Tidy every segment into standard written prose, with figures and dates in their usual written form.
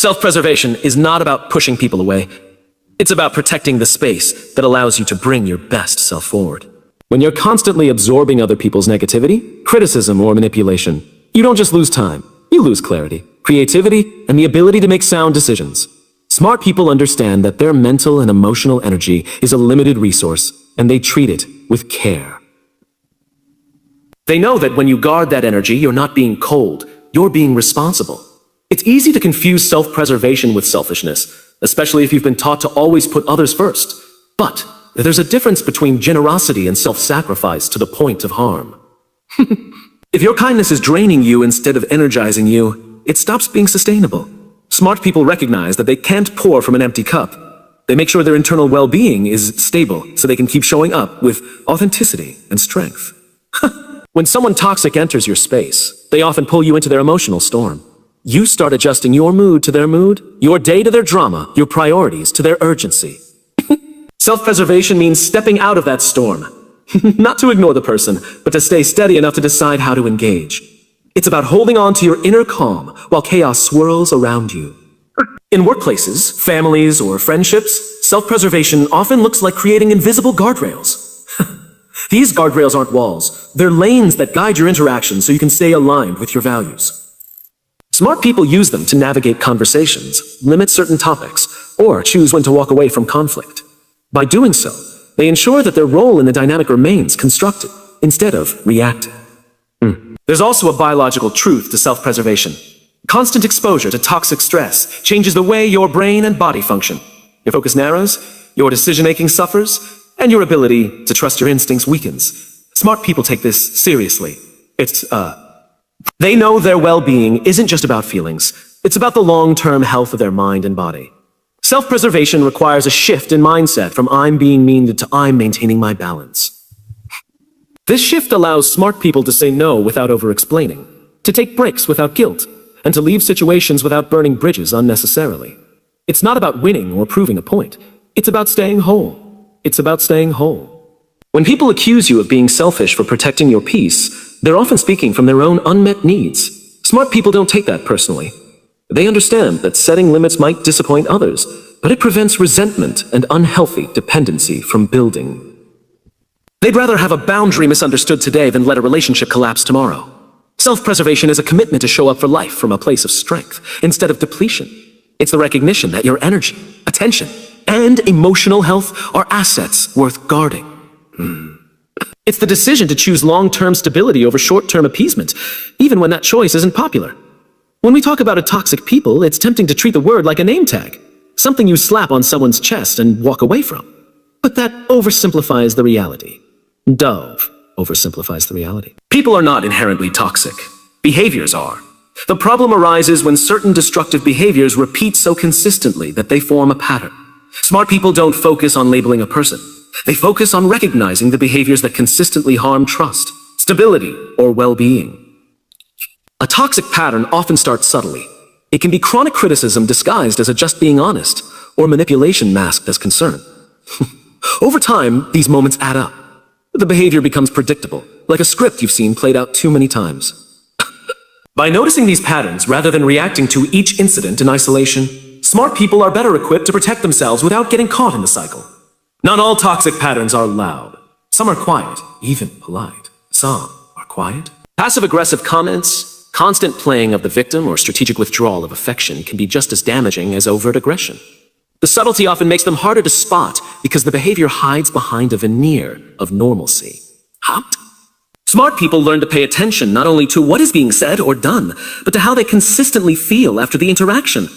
Self-preservation is not about pushing people away. It's about protecting the space that allows you to bring your best self forward. When you're constantly absorbing other people's negativity, criticism, or manipulation, you don't just lose time, you lose clarity, creativity, and the ability to make sound decisions. Smart people understand that their mental and emotional energy is a limited resource, and they treat it with care. They know that when you guard that energy, you're not being cold, you're being responsible. It's easy to confuse self-preservation with selfishness, especially if you've been taught to always put others first. But there's a difference between generosity and self-sacrifice to the point of harm. If your kindness is draining you instead of energizing you, it stops being sustainable. Smart people recognize that they can't pour from an empty cup. They make sure their internal well-being is stable so they can keep showing up with authenticity and strength. When someone toxic enters your space, they often pull you into their emotional storm. You start adjusting your mood to their mood, your day to their drama, your priorities to their urgency. Self-preservation means stepping out of that storm. Not to ignore the person, but to stay steady enough to decide how to engage. It's about holding on to your inner calm while chaos swirls around you. In workplaces, families, or friendships, self-preservation often looks like creating invisible guardrails. These guardrails aren't walls, they're lanes that guide your interactions so you can stay aligned with your values. Smart people use them to navigate conversations, limit certain topics, or choose when to walk away from conflict. By doing so, they ensure that their role in the dynamic remains constructive instead of reactive. There's also a biological truth to self-preservation. Constant exposure to toxic stress changes the way your brain and body function. Your focus narrows, your decision-making suffers, and your ability to trust your instincts weakens. Smart people take this seriously. They know their well-being isn't just about feelings. It's about the long-term health of their mind and body. Self-preservation requires a shift in mindset from I'm being mean to I'm maintaining my balance. This shift allows smart people to say no without over-explaining, to take breaks without guilt, and to leave situations without burning bridges unnecessarily. It's not about winning or proving a point. It's about staying whole. It's about staying whole. When people accuse you of being selfish for protecting your peace, they're often speaking from their own unmet needs. Smart people don't take that personally. They understand that setting limits might disappoint others, but it prevents resentment and unhealthy dependency from building. They'd rather have a boundary misunderstood today than let a relationship collapse tomorrow. Self-preservation is a commitment to show up for life from a place of strength instead of depletion. It's the recognition that your energy, attention, and emotional health are assets worth guarding. It's the decision to choose long-term stability over short-term appeasement, even when that choice isn't popular. When we talk about a toxic people, it's tempting to treat the word like a name tag, something you slap on someone's chest and walk away from. But that oversimplifies the reality. Dove oversimplifies the reality. People are not inherently toxic. Behaviors are. The problem arises when certain destructive behaviors repeat so consistently that they form a pattern. Smart people don't focus on labeling a person. They focus on recognizing the behaviors that consistently harm trust, stability, or well-being. A toxic pattern often starts subtly. It can be chronic criticism disguised as a just being honest, or manipulation masked as concern. Over time, these moments add up. The behavior becomes predictable, like a script you've seen played out too many times. By noticing these patterns rather than reacting to each incident in isolation, smart people are better equipped to protect themselves without getting caught in the cycle. Not all toxic patterns are loud. Some are quiet, even polite. Some are quiet. Passive-aggressive comments, constant playing of the victim, or strategic withdrawal of affection can be just as damaging as overt aggression. The subtlety often makes them harder to spot because the behavior hides behind a veneer of normalcy. Smart people learn to pay attention not only to what is being said or done, but to how they consistently feel after the interaction.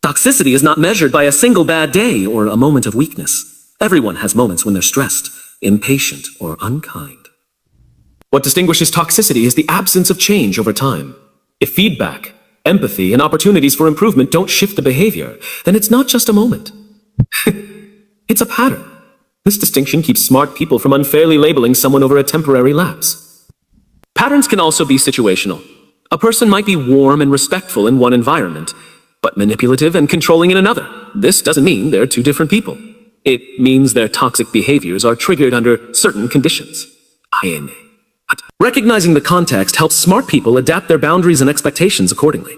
Toxicity is not measured by a single bad day or a moment of weakness. Everyone has moments when they're stressed, impatient, or unkind. What distinguishes toxicity is the absence of change over time. If feedback, empathy, and opportunities for improvement don't shift the behavior, then it's not just a moment. It's a pattern. This distinction keeps smart people from unfairly labeling someone over a temporary lapse. Patterns can also be situational. A person might be warm and respectful in one environment, but manipulative and controlling in another. This doesn't mean they're two different people. It means their toxic behaviors are triggered under certain conditions. Recognizing the context helps smart people adapt their boundaries and expectations accordingly.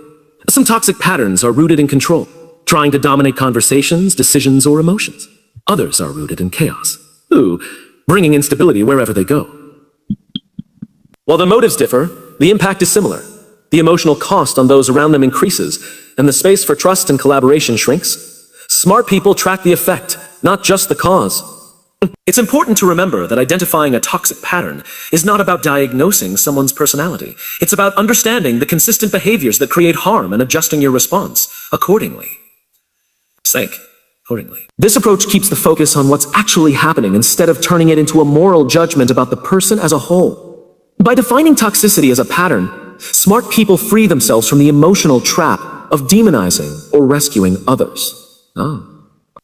Some toxic patterns are rooted in control, trying to dominate conversations, decisions, or emotions. Others are rooted in chaos, bringing instability wherever they go. While the motives differ, the impact is similar. The emotional cost on those around them increases, and the space for trust and collaboration shrinks. Smart people track the effect, not just the cause. It's important to remember that identifying a toxic pattern is not about diagnosing someone's personality. It's about understanding the consistent behaviors that create harm and adjusting your response accordingly. SINEK. Accordingly. This approach keeps the focus on what's actually happening instead of turning it into a moral judgment about the person as a whole. By defining toxicity as a pattern, smart people free themselves from the emotional trap of demonizing or rescuing others.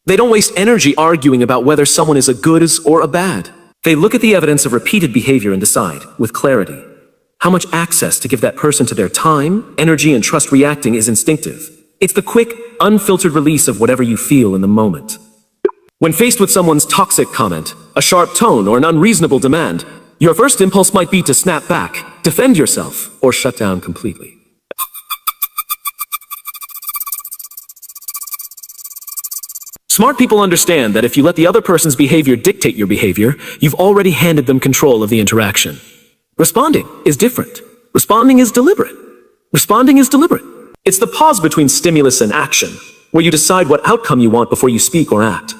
They don't waste energy arguing about whether someone is a good or a bad. They look at the evidence of repeated behavior and decide, with clarity, how much access to give that person to their time, energy, and trust. Reacting is instinctive. It's the quick, unfiltered release of whatever you feel in the moment. When faced with someone's toxic comment, a sharp tone, or an unreasonable demand, your first impulse might be to snap back, defend yourself, or shut down completely. Smart people understand that if you let the other person's behavior dictate your behavior, you've already handed them control of the interaction. Responding is different. Responding is deliberate. It's the pause between stimulus and action, where you decide what outcome you want before you speak or act.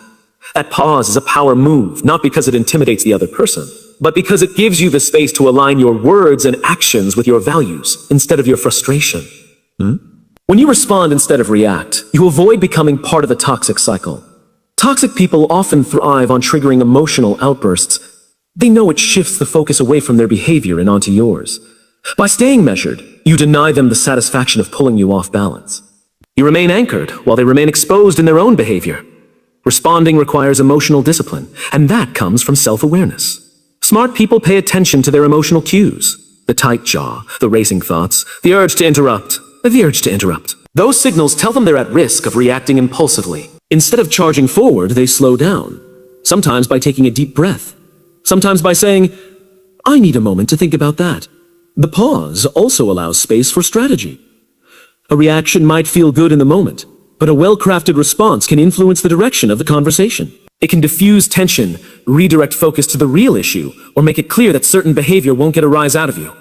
That pause is a power move, not because it intimidates the other person, but because it gives you the space to align your words and actions with your values instead of your frustration. When you respond instead of react, you avoid becoming part of the toxic cycle. Toxic people often thrive on triggering emotional outbursts. They know it shifts the focus away from their behavior and onto yours. By staying measured, you deny them the satisfaction of pulling you off balance. You remain anchored while they remain exposed in their own behavior. Responding requires emotional discipline, and that comes from self-awareness. Smart people pay attention to their emotional cues: the tight jaw, the racing thoughts, the urge to interrupt. Those signals tell them they're at risk of reacting impulsively. Instead of charging forward, they slow down. Sometimes by taking a deep breath. Sometimes by saying, "I need a moment to think about that." The pause also allows space for strategy. A reaction might feel good in the moment, but a well-crafted response can influence the direction of the conversation. It can diffuse tension, redirect focus to the real issue, or make it clear that certain behavior won't get a rise out of you.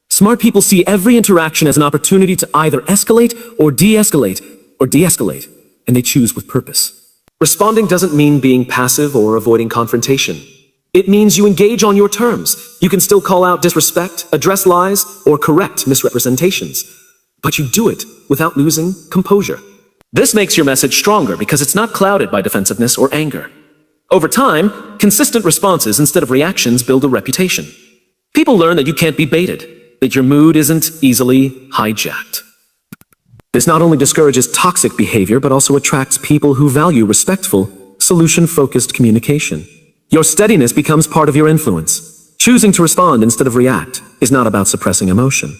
Smart people see every interaction as an opportunity to either escalate or de-escalate, and they choose with purpose. Responding doesn't mean being passive or avoiding confrontation. It means you engage on your terms. You can still call out disrespect, address lies, or correct misrepresentations, but you do it without losing composure. This makes your message stronger because it's not clouded by defensiveness or anger. Over time, consistent responses instead of reactions build a reputation. People learn that you can't be baited, that your mood isn't easily hijacked. This not only discourages toxic behavior, but also attracts people who value respectful, solution-focused communication. Your steadiness becomes part of your influence. Choosing to respond instead of react is not about suppressing emotion.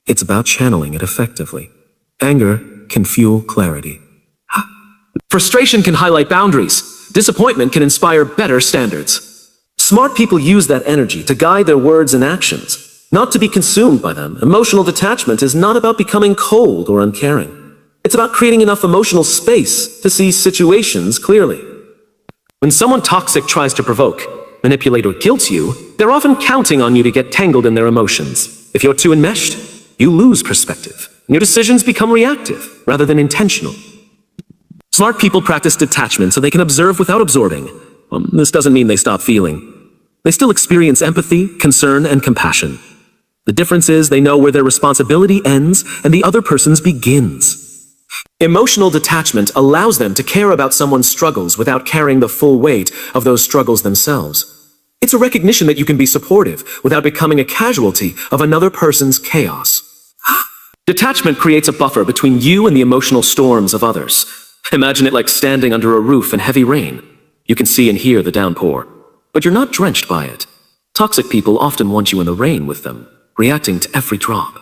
It's about channeling it effectively. Anger can fuel clarity. Frustration can highlight boundaries. Disappointment can inspire better standards. Smart people use that energy to guide their words and actions, not to be consumed by them. Emotional detachment is not about becoming cold or uncaring. It's about creating enough emotional space to see situations clearly. When someone toxic tries to provoke, manipulate, or guilt you, they're often counting on you to get tangled in their emotions. If you're too enmeshed, you lose perspective, and your decisions become reactive rather than intentional. Smart people practice detachment so they can observe without absorbing. This doesn't mean they stop feeling. They still experience empathy, concern, and compassion. The difference is they know where their responsibility ends and the other person's begins. Emotional detachment allows them to care about someone's struggles without carrying the full weight of those struggles themselves. It's a recognition that you can be supportive without becoming a casualty of another person's chaos. Detachment creates a buffer between you and the emotional storms of others. Imagine it like standing under a roof in heavy rain. You can see and hear the downpour, but you're not drenched by it. Toxic people often want you in the rain with them, reacting to every drop.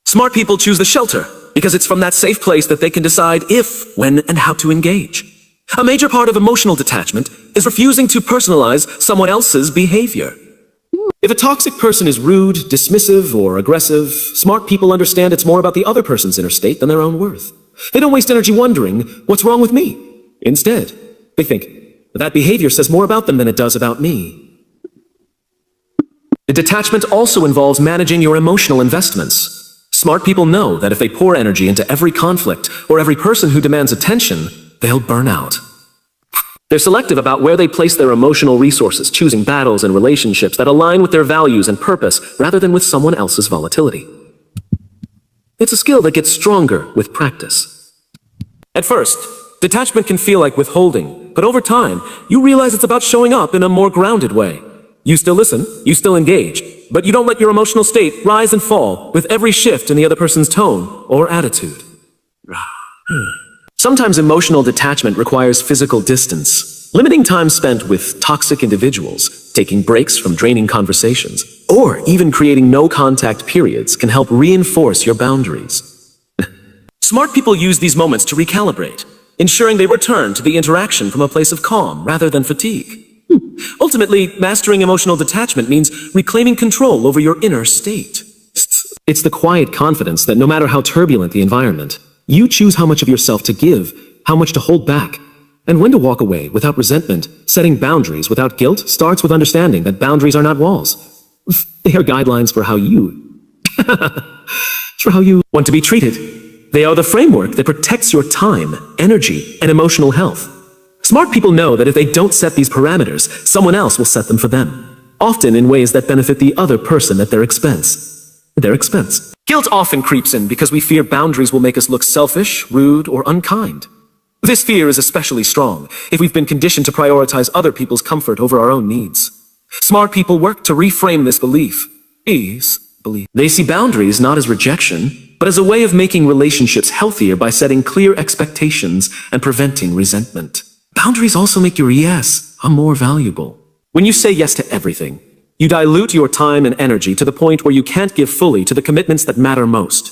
Smart people choose the shelter because it's from that safe place that they can decide if, when, and how to engage. A major part of emotional detachment is refusing to personalize someone else's behavior. If a toxic person is rude, dismissive, or aggressive, smart people understand it's more about the other person's inner state than their own worth. They don't waste energy wondering, what's wrong with me? Instead, they think, that behavior says more about them than it does about me. The detachment also involves managing your emotional investments. Smart people know that if they pour energy into every conflict or every person who demands attention, they'll burn out. They're selective about where they place their emotional resources, choosing battles and relationships that align with their values and purpose rather than with someone else's volatility. It's a skill that gets stronger with practice. At first, detachment can feel like withholding, but over time, you realize it's about showing up in a more grounded way. You still listen, you still engage, but you don't let your emotional state rise and fall with every shift in the other person's tone or attitude. Sometimes emotional detachment requires physical distance, limiting time spent with toxic individuals, taking breaks from draining conversations, or even creating no-contact periods can help reinforce your boundaries. Smart people use these moments to recalibrate, ensuring they return to the interaction from a place of calm rather than fatigue. Ultimately, mastering emotional detachment means reclaiming control over your inner state. It's the quiet confidence that no matter how turbulent the environment, you choose how much of yourself to give, how much to hold back, and when to walk away without resentment. Setting boundaries without guilt starts with understanding that boundaries are not walls. They are guidelines for how you want to be treated. They are the framework that protects your time, energy, and emotional health. Smart people know that if they don't set these parameters, someone else will set them for them, often in ways that benefit the other person at their expense. Guilt often creeps in because we fear boundaries will make us look selfish, rude, or unkind. This fear is especially strong if we've been conditioned to prioritize other people's comfort over our own needs. Smart people work to reframe this belief. They see boundaries not as rejection, but as a way of making relationships healthier by setting clear expectations and preventing resentment. Boundaries also make your yes more valuable. When you say yes to everything, you dilute your time and energy to the point where you can't give fully to the commitments that matter most.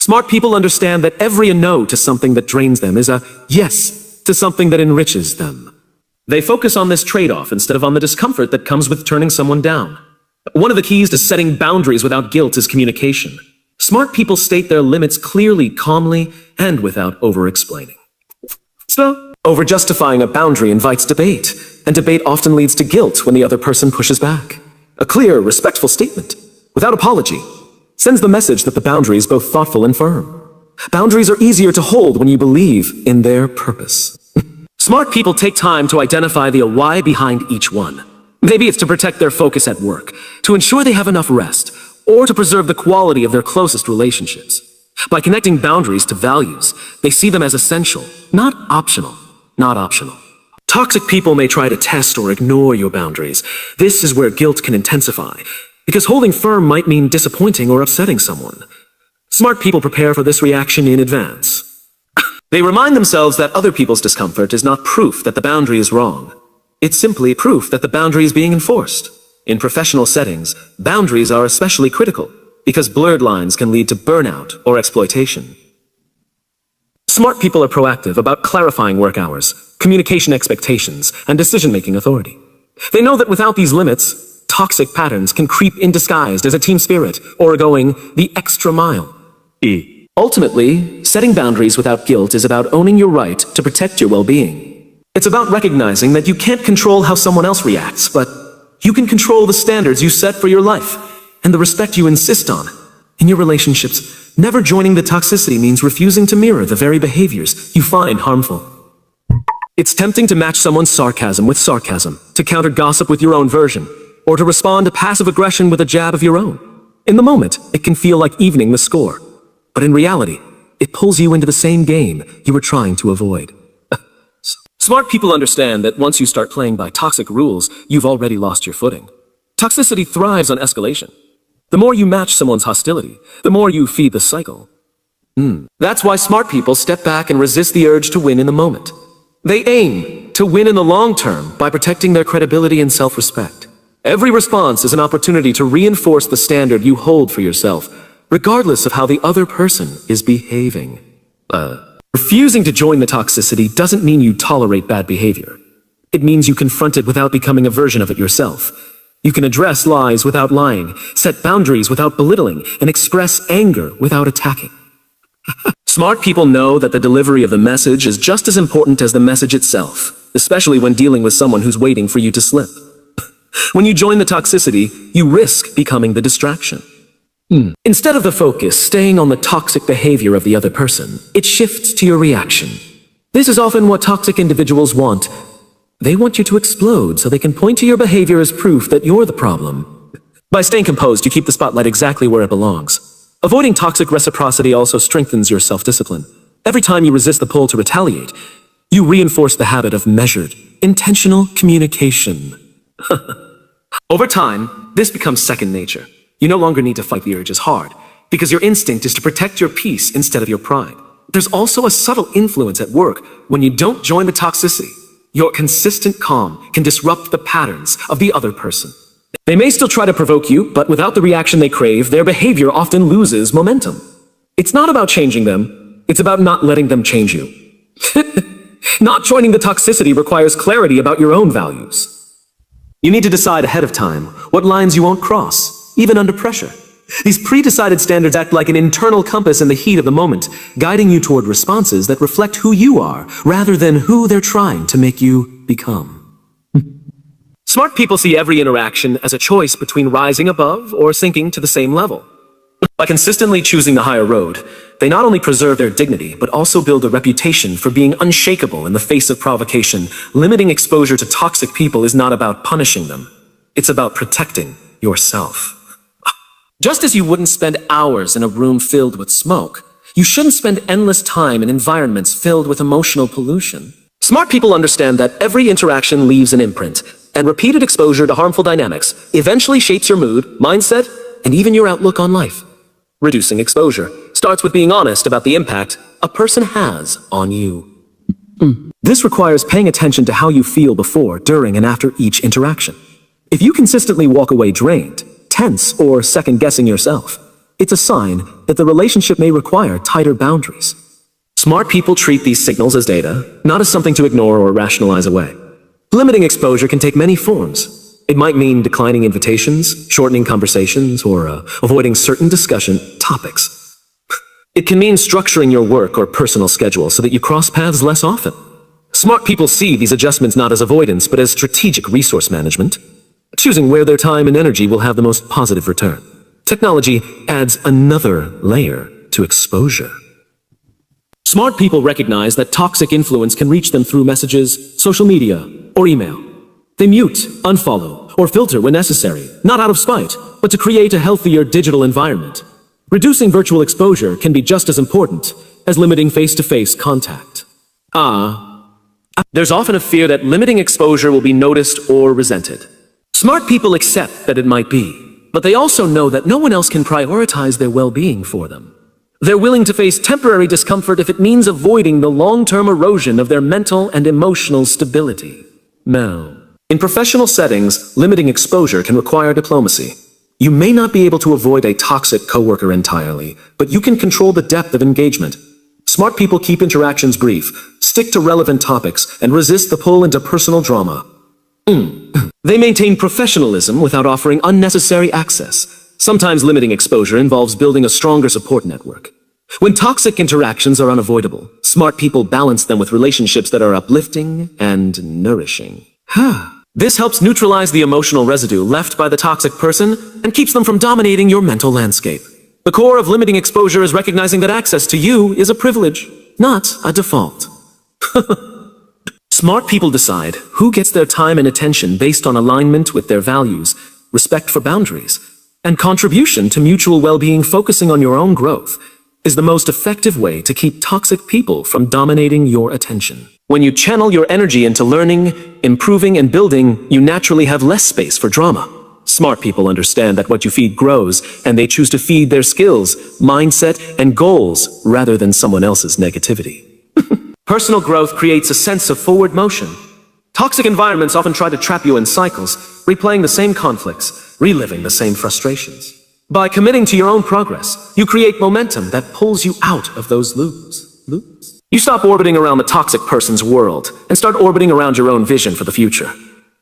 Smart people understand that every no to something that drains them is a yes to something that enriches them. They focus on this trade-off instead of on the discomfort that comes with turning someone down. One of the keys to setting boundaries without guilt is communication. Smart people state their limits clearly, calmly, and without over-explaining. Over-justifying a boundary invites debate, and debate often leads to guilt when the other person pushes back. A clear, respectful statement, without apology, sends the message that the boundary is both thoughtful and firm. Boundaries are easier to hold when you believe in their purpose. Smart people take time to identify the why behind each one. Maybe it's to protect their focus at work, to ensure they have enough rest, or to preserve the quality of their closest relationships. By connecting boundaries to values, they see them as essential, not optional. Toxic people may try to test or ignore your boundaries. This is where guilt can intensify, because holding firm might mean disappointing or upsetting someone. Smart people prepare for this reaction in advance. They remind themselves that other people's discomfort is not proof that the boundary is wrong. It's simply proof that the boundary is being enforced. In professional settings, boundaries are especially critical, because blurred lines can lead to burnout or exploitation. Smart people are proactive about clarifying work hours, communication expectations, and decision-making authority. They know that without these limits, toxic patterns can creep in disguised as a team spirit or going the extra mile. Ultimately, setting boundaries without guilt is about owning your right to protect your well-being. It's about recognizing that you can't control how someone else reacts, but you can control the standards you set for your life and the respect you insist on. In your relationships, never joining the toxicity means refusing to mirror the very behaviors you find harmful. It's tempting to match someone's sarcasm with sarcasm, to counter gossip with your own version, or to respond to passive aggression with a jab of your own. In the moment, it can feel like evening the score. But in reality, it pulls you into the same game you were trying to avoid. Smart people understand that once you start playing by toxic rules, you've already lost your footing. Toxicity thrives on escalation. The more you match someone's hostility, the more you feed the cycle. That's why smart people step back and resist the urge to win in the moment. They aim to win in the long term by protecting their credibility and self-respect. Every response is an opportunity to reinforce the standard you hold for yourself, regardless of how the other person is behaving. Refusing to join the toxicity doesn't mean you tolerate bad behavior. It means you confront it without becoming a version of it yourself. You can address lies without lying, set boundaries without belittling, and express anger without attacking. Smart people know that the delivery of the message is just as important as the message itself, especially when dealing with someone who's waiting for you to slip. When you join the toxicity, you risk becoming the distraction. Instead of the focus staying on the toxic behavior of the other person, it shifts to your reaction. This is often what toxic individuals want. They want you to explode so they can point to your behavior as proof that you're the problem. By staying composed, you keep the spotlight exactly where it belongs. Avoiding toxic reciprocity also strengthens your self-discipline. Every time you resist the pull to retaliate, you reinforce the habit of measured, intentional communication. Over time, this becomes second nature. You no longer need to fight the urge as hard, because your instinct is to protect your peace instead of your pride. There's also a subtle influence at work when you don't join the toxicity. Your consistent calm can disrupt the patterns of the other person. They may still try to provoke you, but without the reaction they crave, their behavior often loses momentum. It's not about changing them, it's about not letting them change you. Not joining the toxicity requires clarity about your own values. You need to decide ahead of time what lines you won't cross, even under pressure. These pre-decided standards act like an internal compass in the heat of the moment, guiding you toward responses that reflect who you are, rather than who they're trying to make you become. Smart people see every interaction as a choice between rising above or sinking to the same level. By consistently choosing the higher road, they not only preserve their dignity, but also build a reputation for being unshakable in the face of provocation. Limiting exposure to toxic people is not about punishing them. It's about protecting yourself. Just as you wouldn't spend hours in a room filled with smoke, you shouldn't spend endless time in environments filled with emotional pollution. Smart people understand that every interaction leaves an imprint, and repeated exposure to harmful dynamics eventually shapes your mood, mindset, and even your outlook on life. Reducing exposure starts with being honest about the impact a person has on you. This requires paying attention to how you feel before, during, and after each interaction. If you consistently walk away drained, tense, or second-guessing yourself, it's a sign that the relationship may require tighter boundaries. Smart people treat these signals as data, not as something to ignore or rationalize away. Limiting exposure can take many forms. It might mean declining invitations, shortening conversations, or avoiding certain discussion topics. It can mean structuring your work or personal schedule so that you cross paths less often. Smart people see these adjustments not as avoidance, but as strategic resource management, choosing where their time and energy will have the most positive return. Technology adds another layer to exposure. Smart people recognize that toxic influence can reach them through messages, social media, or email. They mute, unfollow, or filter when necessary, not out of spite, but to create a healthier digital environment. Reducing virtual exposure can be just as important as limiting face-to-face contact. There's often a fear that limiting exposure will be noticed or resented. Smart people accept that it might be, but they also know that no one else can prioritize their well-being for them. They're willing to face temporary discomfort if it means avoiding the long-term erosion of their mental and emotional stability. In professional settings, limiting exposure can require diplomacy. You may not be able to avoid a toxic coworker entirely, but you can control the depth of engagement. Smart people keep interactions brief, stick to relevant topics, and resist the pull into personal drama. They maintain professionalism without offering unnecessary access. Sometimes limiting exposure involves building a stronger support network. When toxic interactions are unavoidable, smart people balance them with relationships that are uplifting and nourishing. This helps neutralize the emotional residue left by the toxic person and keeps them from dominating your mental landscape. The core of limiting exposure is recognizing that access to you is a privilege, not a default. Smart people decide who gets their time and attention based on alignment with their values, respect for boundaries, and contribution to mutual well-being. Focusing on your own growth is the most effective way to keep toxic people from dominating your attention. When you channel your energy into learning, improving, and building, you naturally have less space for drama. Smart people understand that what you feed grows, and they choose to feed their skills, mindset, and goals rather than someone else's negativity. Personal growth creates a sense of forward motion. Toxic environments often try to trap you in cycles, replaying the same conflicts, reliving the same frustrations. By committing to your own progress, you create momentum that pulls you out of those loops. You stop orbiting around the toxic person's world and start orbiting around your own vision for the future.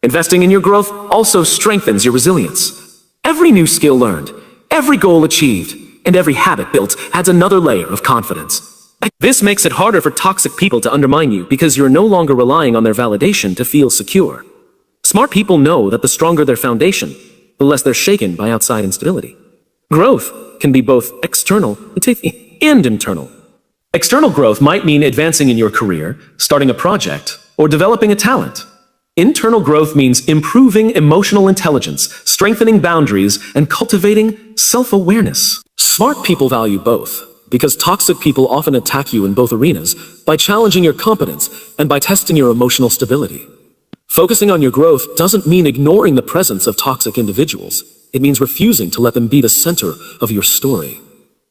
Investing in your growth also strengthens your resilience. Every new skill learned, every goal achieved, and every habit built adds another layer of confidence. This makes it harder for toxic people to undermine you because you're no longer relying on their validation to feel secure. Smart people know that the stronger their foundation, the less they're shaken by outside instability. Growth can be both external and internal. External growth might mean advancing in your career, starting a project, or developing a talent. Internal growth means improving emotional intelligence, strengthening boundaries, and cultivating self-awareness. Smart people value both, because toxic people often attack you in both arenas by challenging your competence and by testing your emotional stability. Focusing on your growth doesn't mean ignoring the presence of toxic individuals. It means refusing to let them be the center of your story.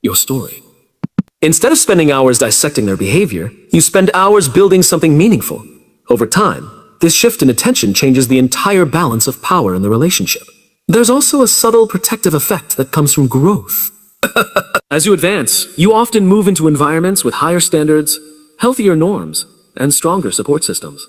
Your story. Instead of spending hours dissecting their behavior, you spend hours building something meaningful. Over time, this shift in attention changes the entire balance of power in the relationship. There's also a subtle protective effect that comes from growth. As you advance, you often move into environments with higher standards, healthier norms, and stronger support systems.